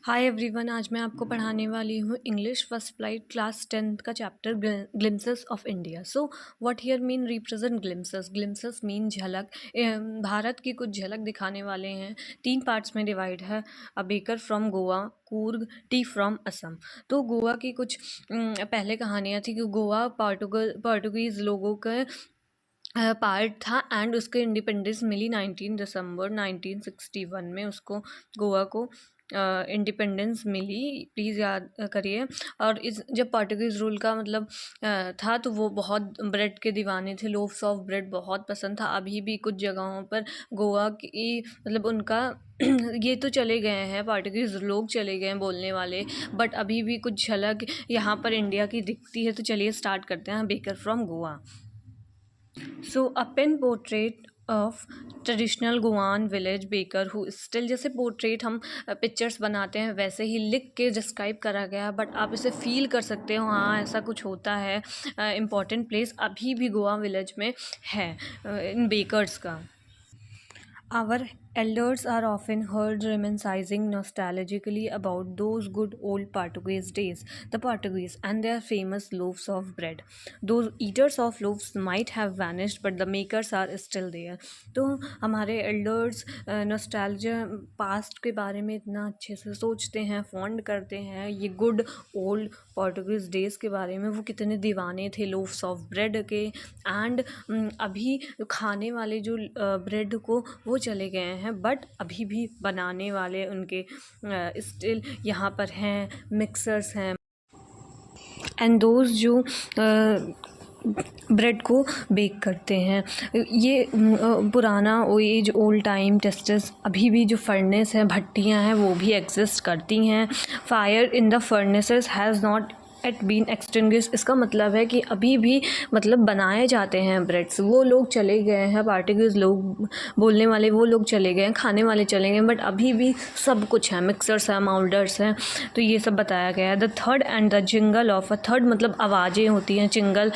Hi everyone, आज मैं आपको पढ़ाने वाली हूँ English first flight class 10th का chapter glimpses of India. So what here mean represent glimpses. Glimpses mean झलक। भारत की कुछ झलक दिखाने वाले हैं। 3 पार्ट्स में डिवाइड है। A baker from Goa, Coorg, T from Assam. तो गोवा की कुछ पहले कहानियाँ थी कि गोवा पोर्टुगीज़ लोगों के पार्ट था एंड उसके इंडिपेंडेंस मिली 19 दिसंबर 1961 में उसको गोवा को इंडिपेंडेंस मिली। प्लीज़ याद करिए। और इस जब पोर्टुगीज़ रूल का मतलब था तो वो बहुत ब्रेड के दीवाने थे। लोफ्स ऑफ ब्रेड बहुत पसंद था। अभी भी कुछ जगहों पर गोवा की मतलब उनका ये तो चले गए हैं, पोर्टुगीज़ लोग चले गए हैं बोलने वाले, बट अभी भी कुछ झलक यहाँ पर इंडिया की दिखती है। तो चलिए स्टार्ट करते हैं। Baker from Goa. So a pen portrait of traditional गोवान विलेज बेकर हु स्टिल, जैसे पोर्ट्रेट हम पिक्चर्स बनाते हैं वैसे ही लिख के डिस्क्राइब करा गया, बट आप इसे फील कर सकते हो। हाँ, ऐसा कुछ होता है। इम्पॉर्टेंट प्लेस अभी भी गोवा विलेज में है इन बेकर्स का। Our elders are often heard reminiscing nostalgically about those good old Portuguese days, the Portuguese and their famous loaves of bread. Those eaters of loaves might have vanished, but the makers are still there. तो हमारे elders nostalgia past के बारे में इतना अच्छे से सोचते हैं, फॉन्ड करते हैं। ये good old Portuguese days के बारे में वो कितने दीवाने थे loaves of bread के। एंड अभी खाने वाले जो ब्रेड को वो चले गए हैं, बट अभी भी बनाने वाले उनके स्टिल यहाँ पर हैं, मिक्सर्स हैं एंड दोज जो ब्रेड को बेक करते हैं। ये पुराना एज ओल्ड टाइम टेस्टर्स अभी भी जो फर्नेस है, भट्टियाँ हैं, वो भी एग्जिस्ट करती हैं। Fire in the furnaces has not yet been extinguished. इसका मतलब है कि अभी भी मतलब बनाए जाते हैं ब्रेड्स। वो लोग चले गए हैं, पोर्टुगीज़ लोग बोलने वाले वो लोग चले गए हैं, खाने वाले चले गए, बट अभी भी सब कुछ है, मिक्सर्स हैं, माउल्डर्स हैं। तो ये सब बताया गया है। The third and the jingle of a third, मतलब आवाज़ें होती हैं, चिंगल।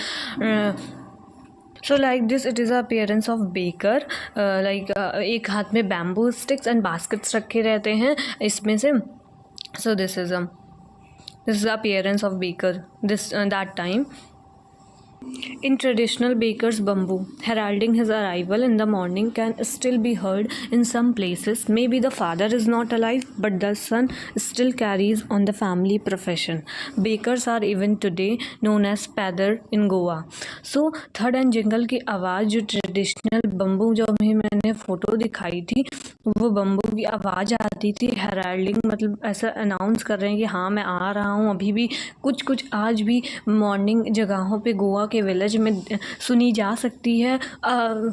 So like this it is appearance of baker. Like एक हाथ में बैम्बू स्टिक्स एंड बास्केट्स रखे रहते हैं इसमें से। So this is the appearance of baker that time. In traditional baker's bamboo, heralding his arrival in the morning, can still be heard in some places. Maybe the father is not alive, but the son still carries on the family profession. Bakers are even today known as padar in Goa. So third and jingle की आवाज़, जो traditional bamboo, जो अभी मैंने photo दिखाई थी, वो bamboo की आवाज़ आती थी। हेराल्डिंग मतलब ऐसा अनाउंस कर रहे हैं कि हाँ मैं आ रहा हूँ। अभी भी कुछ आज भी मॉर्निंग जगहों पे गोवा के विलेज में सुनी जा सकती है।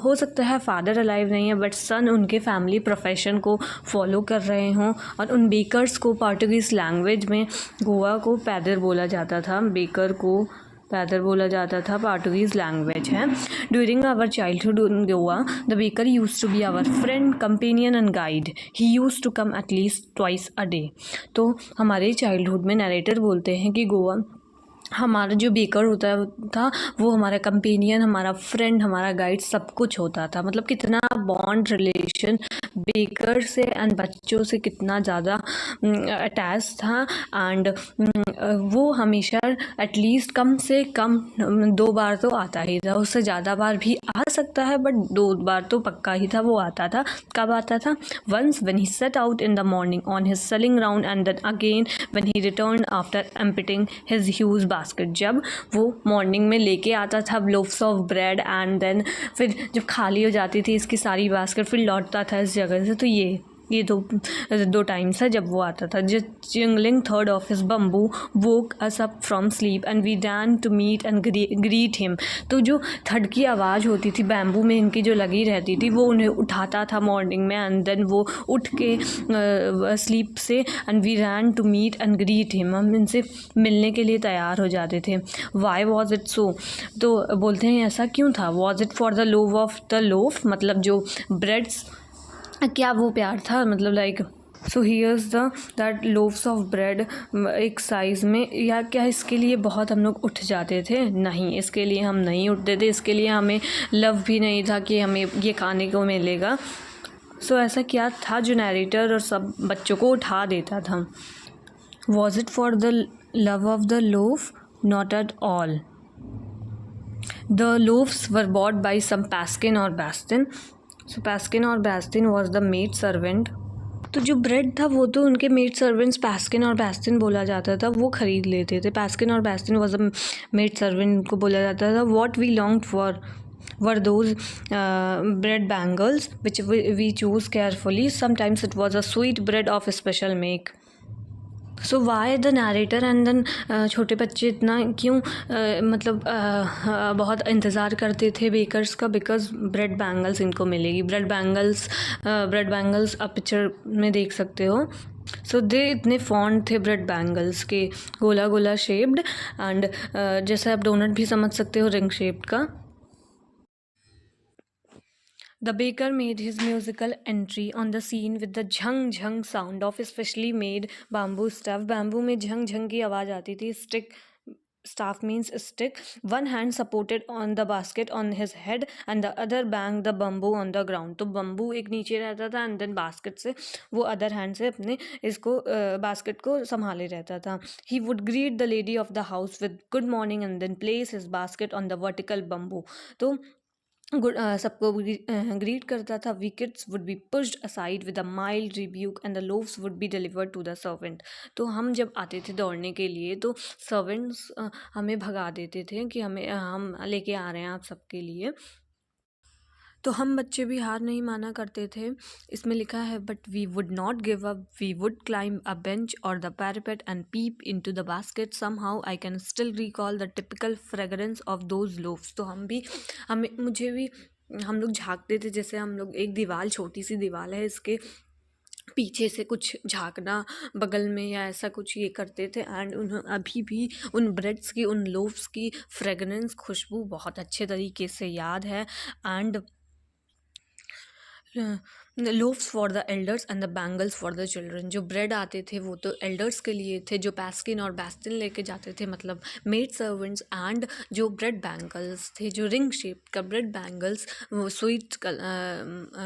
हो सकता है फादर अलाइव नहीं है, बट सन उनके फैमिली प्रोफेशन को फॉलो कर रहे हों। और उन बेकर्स को पोर्टुगीज़ लैंग्वेज में गोवा को पैदर बोला जाता था, बेकर को पैदर बोला जाता था, पोर्टुगीज़ लैंग्वेज है। During our childhood in Goa, the baker used to be our friend, companion and guide. He used to come at least twice a day. तो हमारे चाइल्डहुड में नरेटर बोलते हैं कि गोवा हमारा जो बेकर होता था वो हमारा कंपेनियन, हमारा फ्रेंड, हमारा गाइड, सब कुछ होता था। मतलब कितना बॉन्ड रिलेशन बेकर से एंड बच्चों से कितना ज़्यादा अटैच था। एंड वो हमेशा एटलीस्ट कम से कम 2 बार तो आता ही था। उससे ज़्यादा बार भी आ सकता है, बट 2 बार तो पक्का ही था वो आता था। कब आता था? Once when he set out in the morning on his selling round and then again when he return after emptying his huge basket. जब वो मॉर्निंग में लेके आता था loafs of bread and then फिर जब खाली हो जाती थी इसकी सारी बास्केट, फिर लौटता था इस जगह से। तो ये दो टाइम्स है जब वो आता था। जस्ट जिंगलिंग थर्ड of his bamboo woke us up from sleep and we ran to meet and greet him. तो जो थर्ड की आवाज़ होती थी बैम्बू में इनकी जो लगी रहती थी, वो उन्हें उठाता था मॉर्निंग में एंड देन वो उठ के स्लीप से and we ran to meet and greet him, हम इनसे मिलने के लिए तैयार हो जाते थे। Why was it so? तो बोलते हैं ऐसा क्यों था। Was it for the love of the loaf, मतलब जो ब्रेड्स, क्या वो प्यार था, मतलब like so here's that loaves of bread एक साइज़ में, या क्या इसके लिए बहुत हम लोग उठ जाते थे? नहीं, इसके लिए हम नहीं उठते थे। इसके लिए हमें लव भी नहीं था कि हमें ये खाने को मिलेगा। सो ऐसा क्या था जो नरेटर और सब बच्चों को उठा देता था? Was it for the love of the loaf? Not at all. The loaves were bought by some Paskin or Bastin. So Paskin or Bastin was the maid servant. तो जो ब्रेड था वो तो उनके मेड सर्वेंट्स पैस्किन और बैस्टिन बोला जाता था, वो ख़रीद लेते थे. पैस्किन और बैस्टिन वॉज अ मेड सर्वेंट को बोला जाता था. What we longed for were those bread bangles which we chose carefully. Sometimes it was a sweet bread of a special make. So why the narrator and then छोटे बच्चे इतना क्यों मतलब बहुत इंतज़ार करते थे बेकर्स का, बिकॉज ब्रेड बैंगल्स इनको मिलेगी. ब्रेड बैंगल्स आप पिक्चर में देख सकते हो. सो दे इतने फॉन्ड थे ब्रेड बैंगल्स के, गोला गोला शेप्ड एंड जैसे आप डोनट भी समझ सकते हो रिंग शेप्ड का. The baker made his musical entry on the scene with the Jhang Jhang sound of specially made bamboo staff. Bamboo में झंग झंग की आवाज़ आती थी. Staff means stick. One hand supported on the basket on his head and the other banged the bamboo on the ground. तो bamboo एक नीचे रहता था एंड देन बास्केट से वो अदर हैंड से अपने इसको बास्केट को संभाले रहता था. He would greet the lady of the house with good morning and then place his basket on the vertical bamboo. तो सबको ग्रीट करता था. We kids would be pushed aside with a mild rebuke and the loaves would be delivered to the servant. तो हम जब आते थे दौड़ने के लिए तो सर्वेंट्स हमें भगा देते थे कि हम लेके आ रहे हैं आप सबके लिए. तो हम बच्चे भी हार नहीं माना करते थे. इसमें लिखा है but we would not give up, we would climb a bench और the parapet and peep into the basket. Somehow I can still recall the typical fragrance of those loaves. तो मुझे भी हम लोग झाँकते थे. जैसे हम लोग एक दीवार, छोटी सी दीवार है, इसके पीछे से कुछ झाँकना बगल में या ऐसा कुछ ये करते थे. एंड उन्हें अभी भी उन ब्रेड्स की, उन लोव्स की फ्रेगरेंस, खुशबू बहुत अच्छे तरीके से याद है. And loaves for the elders and the bangles for the children. जो ब्रेड आते थे वो तो एल्डर्स के लिए थे, जो पैस्किन और बैस्टिन लेके जाते थे, मतलब मेड सर्वेंट्स. एंड जो ब्रेड बैंगल्स थे, जो रिंग शेप का ब्रेड बैंगल्स, वो स्वीट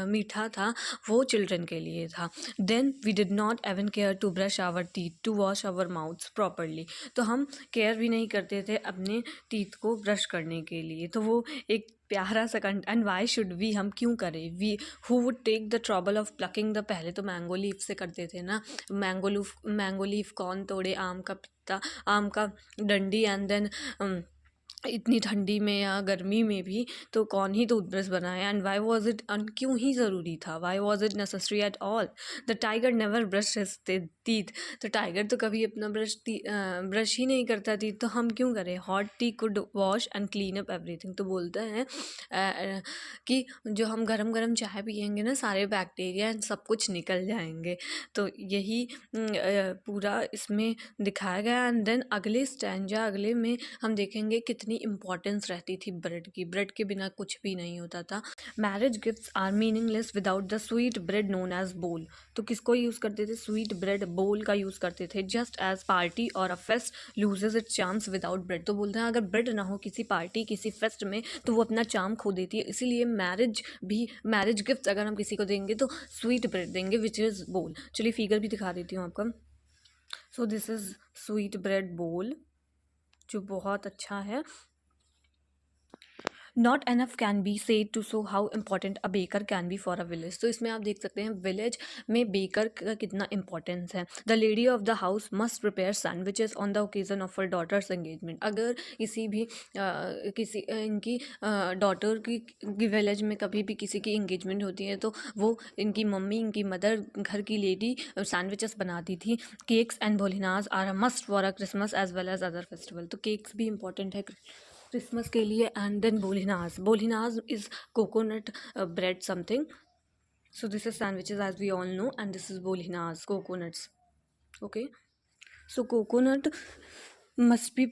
मीठा था, वो चिल्ड्रन के लिए था. Then we did not even care to brush our teeth, to wash our mouths properly. तो हम केयर भी नहीं करते थे अपने टीथ को ब्रश करने के लिए. तो वो एक प्यारा सा कंट. एंड वाई शुड वी, हम क्यों करें. We who would take the trouble of plucking the, पहले तो मैंगो लीफ से करते थे ना. मैंगो लीफ कौन तोड़े, आम का पत्ता, आम का डंडी. एंड देन इतनी ठंडी में या गर्मी में भी तो कौन ही टूथब्रश बनाए. एंड वाई वॉज इट, क्यों ही ज़रूरी था, Y was it necessary at all. The tiger never brush his teeth. तो टाइगर तो कभी अपना ब्रश ही नहीं करता थी, तो हम क्यों करें. Hot T could wash and clean up everything. तो बोलता है कि जो हम गरम गरम चाय पियेंगे ना, सारे बैक्टीरिया एंड सब कुछ निकल जाएंगे. तो यही पूरा इसमें दिखाया गया. एंड देन अगले स्टैंजा, अगले में हम देखेंगे कितनी इंपॉर्टेंस रहती थी ब्रेड की. ब्रेड के बिना कुछ भी नहीं होता था. Marriage gifts are meaningless without the sweet bread known as bol. तो किसको यूज़ करते थे, स्वीट ब्रेड बोल का यूज़ करते थे. जस्ट एज पार्टी और a feast loses its charms without bread. तो बोलते हैं अगर ब्रेड ना हो किसी पार्टी, किसी फेस्ट में, तो वो अपना चार्म खो देती है. इसीलिए मैरिज गिफ्ट अगर हम किसी को देंगे तो स्वीट ब्रेड देंगे विच इज़ बोल. चलिए फिगर भी दिखा देती हूँ आपको. So this is sweet bread bol, जो बहुत अच्छा है. Not enough can be said to show how important a baker can be for a village. तो इसमें आप देख सकते हैं विलेज में बेकर का कितना इंपॉर्टेंस है. The lady of the house must prepare sandwiches on the occasion of her daughter's engagement. अगर किसी भी इनकी डॉटर की विलेज में कभी भी किसी की इंगेजमेंट होती है तो वो इनकी मम्मी, इनकी मदर, घर की लेडी सैंडविचेस बनाती थी. केक्स एंड भोलिनाज are a must for a Christmas as well as other festival. तो केक्स भी इंपॉर्टेंट है क्रिसमस के लिए. एंड देन बोलिनाज is coconut bread something. So this is sandwiches as we all know and this is बोलिनाज, coconuts. Okay, so coconut must be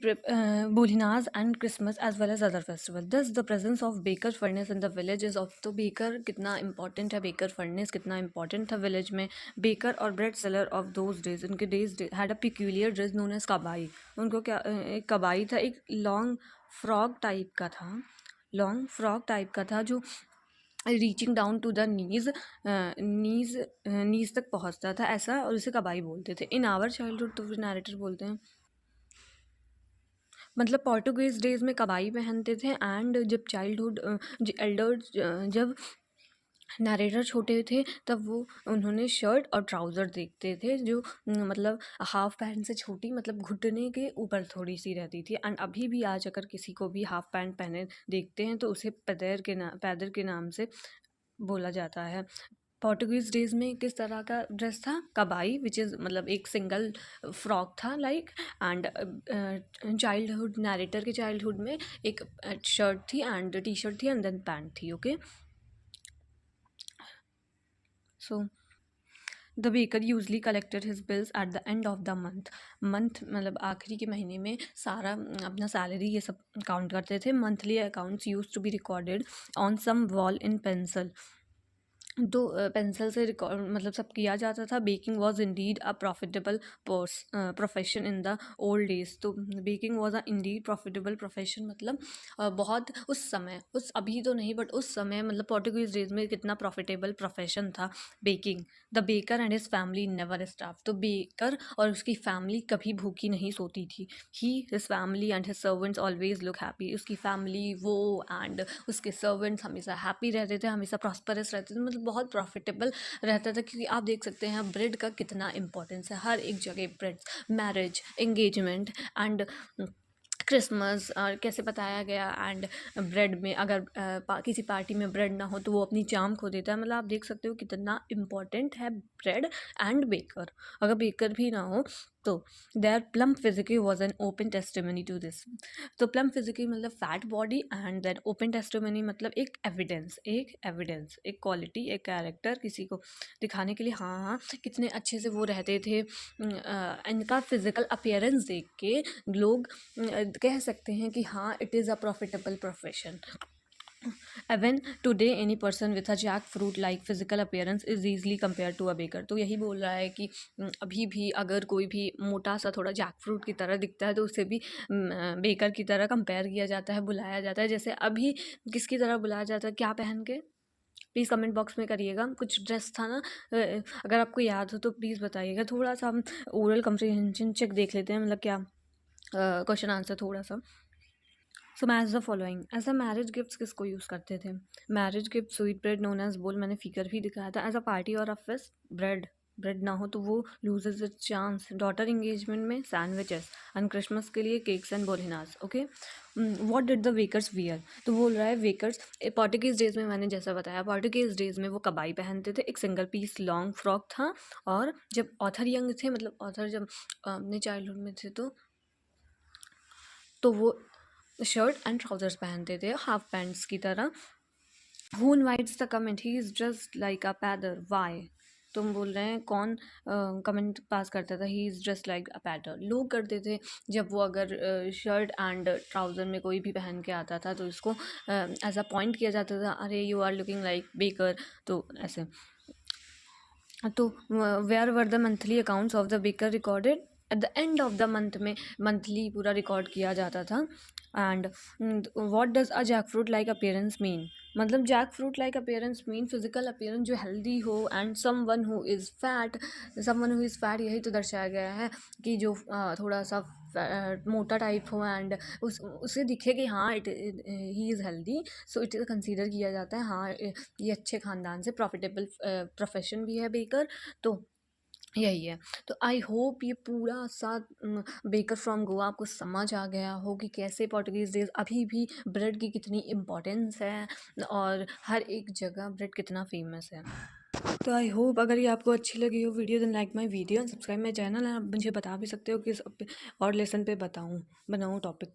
Bolinas and Christmas as well as other festival. Thus the presence of baker furnace in the village is of. तो baker कितना important है, baker furnace कितना important था village में. Baker और bread seller of those days, उनके days had a peculiar dress known as कबाई. उनको क्या, एक कबाई था, एक लॉन्ग फ्रॉक टाइप का था, जो reaching down to the knees तक पहुंचता था ऐसा, और उसे कबाई बोलते थे। इन आवर चाइल्डहुड, तो फिर नरेटर बोलते हैं मतलब पोर्टुगीज डेज में कबाई पहनते थे। एंड जब चाइल्डहुड एल्डर्स जब नरेटर छोटे थे तब वो उन्होंने शर्ट और ट्राउज़र देखते थे जो मतलब हाफ पैंट से छोटी, मतलब घुटने के ऊपर थोड़ी सी रहती थी। एंड अभी भी आज अगर किसी को भी हाफ पैंट पहने देखते हैं तो उसे पैदर के नाम से बोला जाता है। पोर्टुगीज डेज में किस तरह का ड्रेस था? कबाई, विच इज़ मतलब एक सिंगल फ्रॉक था लाइक। एंड चाइल्डहुड नरेटर के चाइल्डहुड में एक शर्ट थी एंड टी शर्ट थी एंड देन पैंट थी। Okay, so the baker usually collected his bills eight the end of the month मतलब आखिरी के महीने में सारा अपना सैलरी ये सब काउंट करते थे। Monthly accounts used to be recorded on some wall in pencil, तो पेंसिल से रिकॉर्ड मतलब सब किया जाता था। Baking was indeed a profitable profession in the old days, तो baking was a indeed profitable profession मतलब बहुत उस समय, उस अभी तो नहीं बट उस समय मतलब पोर्टुगीज डेज में कितना प्रॉफिटेबल प्रोफेशन था baking. The baker and his family never starve, तो बेकर और उसकी फैमिली कभी भूखी नहीं सोती थी। He his family and his servants always look happy, उसकी फैमिली वो एंड उसके सर्वेंट्स हमेशा हैप्पी रहते थे, हमेशा प्रॉस्परस रहते थे, मतलब बहुत प्रॉफिटेबल रहता था। क्योंकि आप देख सकते हैं ब्रेड का कितना इंपॉर्टेंस है हर एक जगह। Bread, marriage, engagement and Christmas और कैसे बताया गया। एंड ब्रेड में अगर किसी पार्टी में ब्रेड ना हो तो वो अपनी जान खो देता है। मतलब आप देख सकते हो कितना इम्पॉर्टेंट है ब्रेड एंड बेकर। अगर बेकर भी ना हो तो their plump physique was an open testimony to this, तो प्लम फिजिकी मतलब fat body and then open testimony मतलब एक एविडेंस, एक क्वालिटी, एक कैरेक्टर किसी को दिखाने के लिए हाँ हाँ कितने अच्छे से वो रहते थे। इनका फिजिकल अपीयरेंस देख के लोग कह सकते हैं कि हाँ it is a profitable profession. Even today any person with a jackfruit like physical appearance is easily compared to a baker, तो यही बोल रहा है कि अभी भी अगर कोई भी मोटा सा थोड़ा जैकफ्रूट की तरह दिखता है तो उसे भी बेकर की तरह कंपेयर किया जाता है, बुलाया जाता है। जैसे अभी किसकी तरह बुलाया जाता है, क्या पहन के? प्लीज़ कमेंट बॉक्स में करिएगा। कुछ ड्रेस था ना, अगर आपको याद हो तो प्लीज़ बताइएगा। थोड़ा सा हम ओरल कम्प्रीहेंशन चेक देख लेते हैं, मतलब क्या क्वेश्चन आंसर थोड़ा सा। So match the following. As a marriage gifts किसको यूज़ करते थे? Marriage gift sweet bread known as bol, मैंने फिगर भी दिखाया था। एज अ पार्टी और अ फेस्ट ब्रेड ना हो तो वो loses its charms. Daughter engagement में सैंडविचेस एंड क्रिसमस के लिए केक्स एंड बोलिनास। Okay, what did the bakers wear, तो बोल रहा है वेकर्स पोर्टुगीज डेज में, मैंने जैसा बताया पोर्टुगीज डेज में वो कबाई पहनते थे, एक सिंगल पीस लॉन्ग फ्रॉक था। और जब ऑथर यंग थे, मतलब ऑथर जब अपने चाइल्डहुड में थे तो वो शर्ट एंड ट्राउजर्स पहनते थे हाफ पैंट्स की तरह। Who invites the comment, he is just like a पैदर, वाई, तुम बोल रहे हैं कौन कमेंट पास करता था he is just like a पैदर। लोग करते थे जब वो अगर शर्ट एंड ट्राउज़र में कोई भी पहन के आता था तो इसको एज अ पॉइंट किया जाता था, अरे you are looking like baker, तो ऐसे। तो where were the monthly accounts of the baker recorded? At the end of the month में मंथली पूरा रिकॉर्ड किया जाता था। And what does a jackfruit like appearance mean, मतलब jackfruit like appearance mean physical appearance जो healthy हो and someone who is fat, यही तो दर्शाया गया है कि जो थोड़ा सा मोटा टाइप हो एंड उसे दिखे कि हाँ it he is healthy, so it consider किया जाता है हाँ ये अच्छे ख़ानदान से, प्रॉफिटेबल प्रोफेशन भी है बेकर। तो यही है। तो आई होप ये पूरा सा बेकर फ्रॉम गोवा आपको समझ आ गया हो कि कैसे पोर्टुगीज़ डेज अभी भी ब्रेड की कितनी इम्पोर्टेंस है और हर एक जगह ब्रेड कितना फेमस है। तो आई होप अगर ये आपको अच्छी लगी हो video then like my video, subscribe my channel. आप मुझे बता भी सकते हो किस और लेसन पे बनाऊँ टॉपिक।